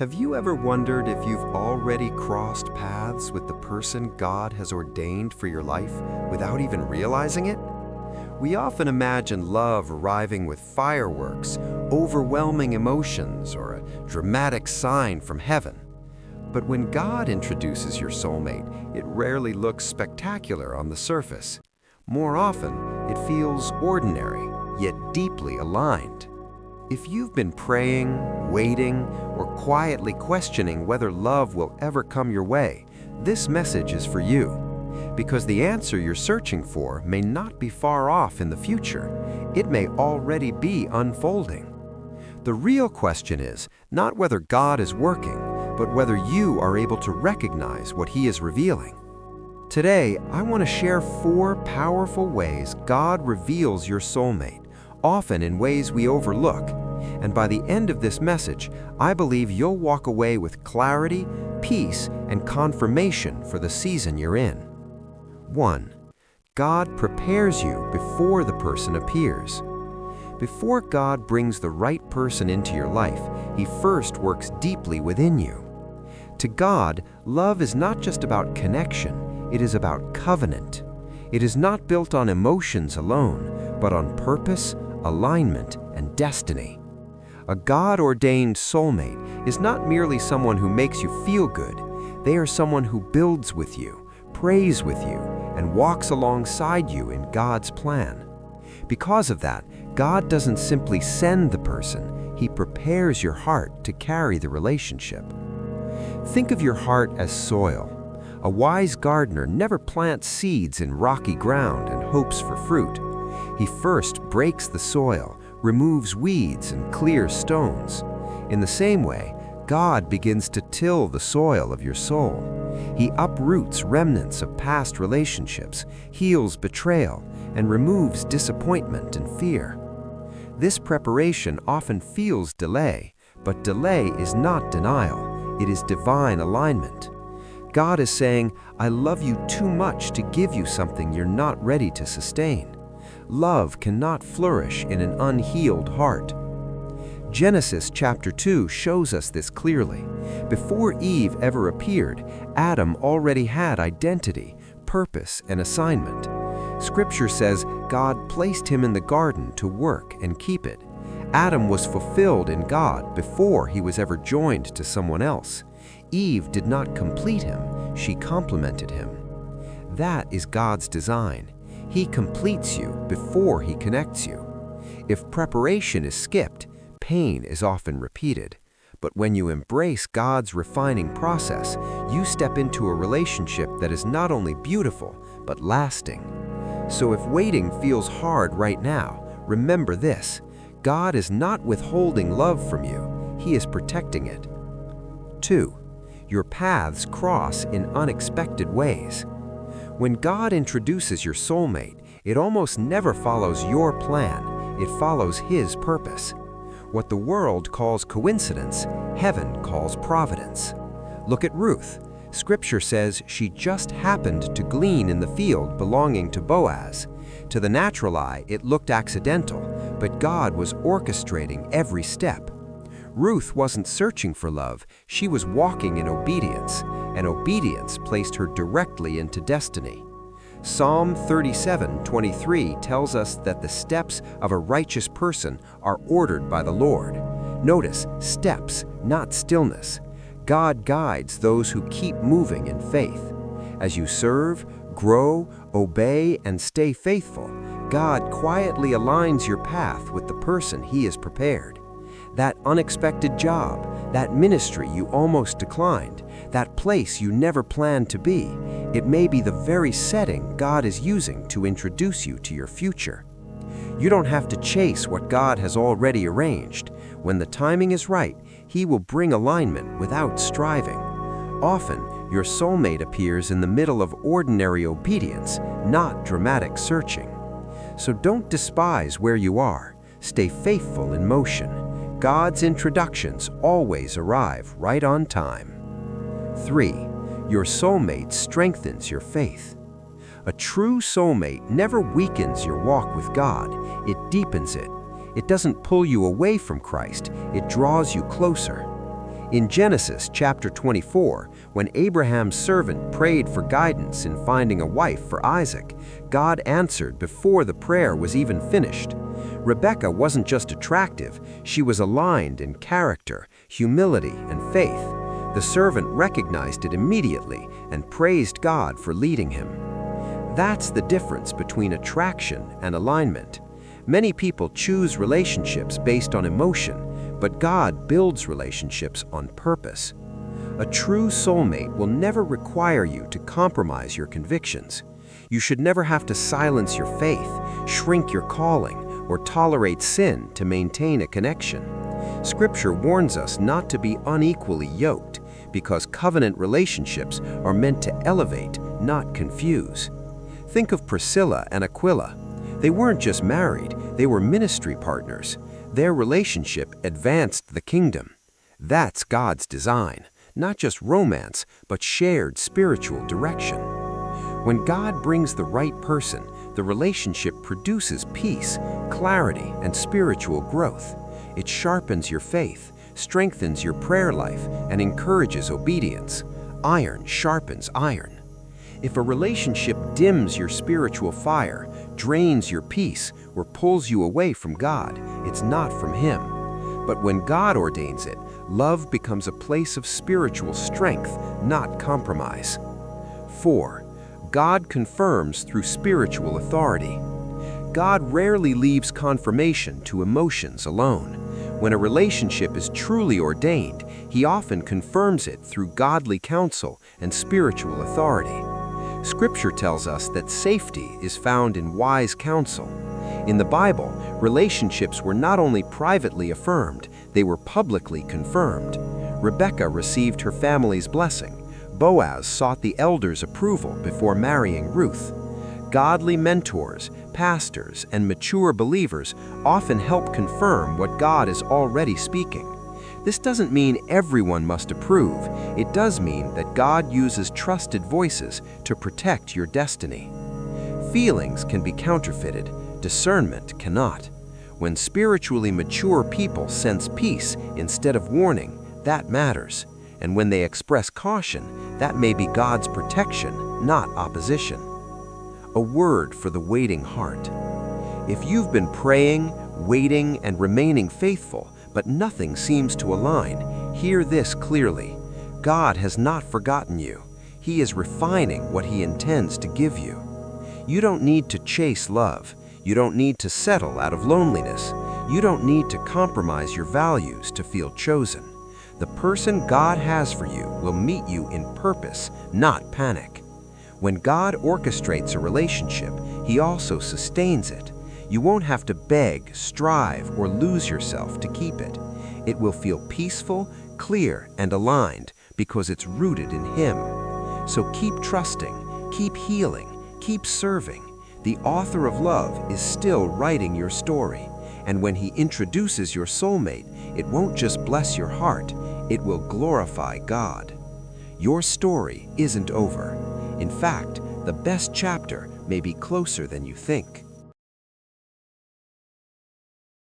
Have you ever wondered if you've already crossed paths with the person God has ordained for your life without even realizing it? We often imagine love arriving with fireworks, overwhelming emotions, or a dramatic sign from heaven. But when God introduces your soulmate, it rarely looks spectacular on the surface. More often, it feels ordinary, yet deeply aligned. If you've been praying, waiting, or quietly questioning whether love will ever come your way, this message is for you. Because the answer you're searching for may not be far off in the future. It may already be unfolding. The real question is not whether God is working, but whether you are able to recognize what He is revealing. Today, I want to share 4 powerful ways God reveals your soulmate, often in ways we overlook. And by the end of this message, I believe you'll walk away with clarity, peace, and confirmation for the season you're in. 1. God prepares you before the person appears. Before God brings the right person into your life, He first works deeply within you. To God, love is not just about connection, it is about covenant. It is not built on emotions alone, but on purpose, alignment, and destiny. A God-ordained soulmate is not merely someone who makes you feel good. They are someone who builds with you, prays with you, and walks alongside you in God's plan. Because of that, God doesn't simply send the person, He prepares your heart to carry the relationship. Think of your heart as soil. A wise gardener never plants seeds in rocky ground and hopes for fruit. He first breaks the soil, removes weeds, and clears stones. In the same way, God begins to till the soil of your soul. He uproots remnants of past relationships, heals betrayal, and removes disappointment and fear. This preparation often feels delay, but delay is not denial. It is divine alignment. God is saying, I love you too much to give you something you're not ready to sustain. Love cannot flourish in an unhealed heart. Genesis chapter 2 shows us this clearly. Before Eve ever appeared, Adam already had identity, purpose, and assignment. Scripture says God placed him in the garden to work and keep it. Adam was fulfilled in God before he was ever joined to someone else. Eve did not complete him, she complemented him. That is God's design. He completes you before He connects you. If preparation is skipped, pain is often repeated. But when you embrace God's refining process, you step into a relationship that is not only beautiful, but lasting. So if waiting feels hard right now, remember this: God is not withholding love from you, He is protecting it. 2. Your paths cross in unexpected ways. When God introduces your soulmate, it almost never follows your plan, it follows His purpose. What the world calls coincidence, heaven calls providence. Look at Ruth. Scripture says she just happened to glean in the field belonging to Boaz. To the natural eye, it looked accidental, but God was orchestrating every step. Ruth wasn't searching for love, she was walking in obedience, and obedience placed her directly into destiny. Psalm 37:23 tells us that the steps of a righteous person are ordered by the Lord. Notice, steps, not stillness. God guides those who keep moving in faith. As you serve, grow, obey, and stay faithful, God quietly aligns your path with the person He has prepared. That unexpected job, that ministry you almost declined, that place you never planned to be, it may be the very setting God is using to introduce you to your future. You don't have to chase what God has already arranged. When the timing is right, He will bring alignment without striving. Often, your soulmate appears in the middle of ordinary obedience, not dramatic searching. So don't despise where you are. Stay faithful in motion. God's introductions always arrive right on time. 3. Your soulmate strengthens your faith. A true soulmate never weakens your walk with God, it deepens it. It doesn't pull you away from Christ, it draws you closer. In Genesis chapter 24, when Abraham's servant prayed for guidance in finding a wife for Isaac, God answered before the prayer was even finished. Rebekah wasn't just attractive, she was aligned in character, humility, and faith. The servant recognized it immediately and praised God for leading him. That's the difference between attraction and alignment. Many people choose relationships based on emotion, but God builds relationships on purpose. A true soulmate will never require you to compromise your convictions. You should never have to silence your faith, shrink your calling, or tolerate sin to maintain a connection. Scripture warns us not to be unequally yoked, because covenant relationships are meant to elevate, not confuse. Think of Priscilla and Aquila. They weren't just married, they were ministry partners. Their relationship advanced the kingdom. That's God's design, not just romance, but shared spiritual direction. When God brings the right person, the relationship produces peace, clarity, and spiritual growth. It sharpens your faith, strengthens your prayer life, and encourages obedience. Iron sharpens iron. If a relationship dims your spiritual fire, drains your peace, or pulls you away from God, it's not from Him. But when God ordains it, love becomes a place of spiritual strength, not compromise. 4. God confirms through spiritual authority. God rarely leaves confirmation to emotions alone. When a relationship is truly ordained, He often confirms it through godly counsel and spiritual authority. Scripture tells us that safety is found in wise counsel. In the Bible, relationships were not only privately affirmed, they were publicly confirmed. Rebekah received her family's blessing. Boaz sought the elders' approval before marrying Ruth. Godly mentors, pastors, and mature believers often help confirm what God is already speaking. This doesn't mean everyone must approve. It does mean that God uses trusted voices to protect your destiny. Feelings can be counterfeited. Discernment cannot. When spiritually mature people sense peace instead of warning, that matters. And when they express caution, that may be God's protection, not opposition. A word for the waiting heart. If you've been praying, waiting, and remaining faithful, but nothing seems to align, hear this clearly. God has not forgotten you. He is refining what He intends to give you. You don't need to chase love. You don't need to settle out of loneliness. You don't need to compromise your values to feel chosen. The person God has for you will meet you in purpose, not panic. When God orchestrates a relationship, He also sustains it. You won't have to beg, strive, or lose yourself to keep it. It will feel peaceful, clear, and aligned because it's rooted in Him. So keep trusting, keep healing, keep serving. The author of love is still writing your story. And when He introduces your soulmate, it won't just bless your heart, it will glorify God. Your story isn't over. In fact, the best chapter may be closer than you think.